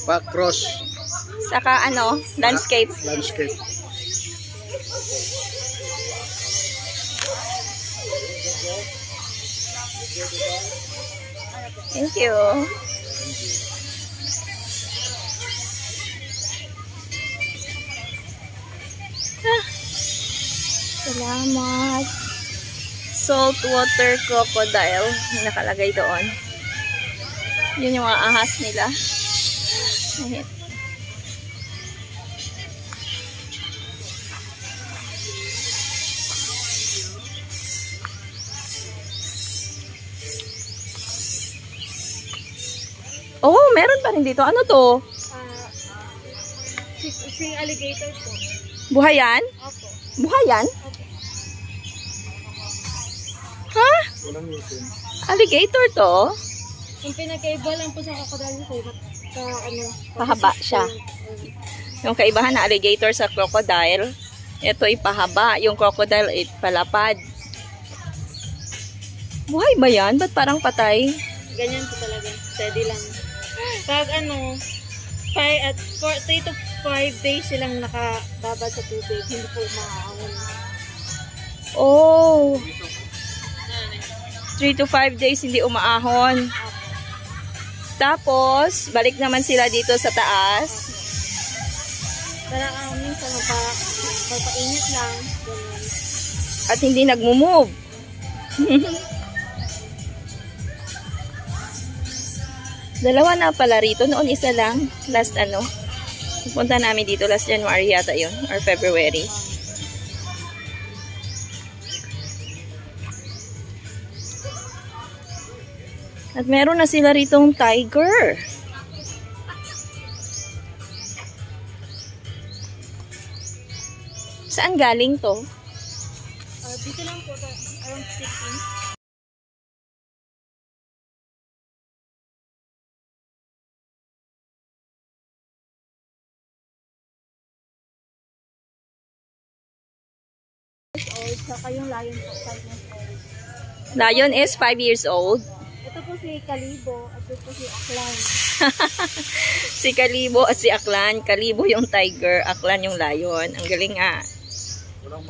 Pa-cross. Saka ano, landscape. Landscape. Thank you. Salamat. Saltwater crocodile. Nakalagay doon. Yun yung mga ahas nila. Oh, meron pa rin dito. Ano to? Si alligator po. Buhayan? Opo. Buhayan? Opo. Ha? Alligator to? Yung pinagkaiba lang po sa crocodile sa ano, Pahaba siya. Yung kaibahan na alligator sa crocodile, ito ipahaba. Yung crocodile palapad. Buhay ba yan? Ba't parang patay? Ganyan po talaga. Steady lang. Pag ano, 3 to 5 days silang nakababad sa tubig, hindi po maaahon. Oh. 3 to 5 days hindi umaahon. Tapos, balik naman sila dito sa taas. Parang minsan magpainit lang. Ganyan. At hindi nagmo-move. Dalawa na pala rito. Noon isa lang. Last ano. Punta namin dito. Last January yata yun. Or February. At meron na sila ritong tiger. Saan galing to? Dito lang po. Around 15. Saka yung lion po, 5 years old. Lion is 5 years old. Ito po si Kalibo at ito po si Aklan. Si Kalibo at si Aklan. Kalibo yung tiger, Aklan yung lion. Ang galing nga.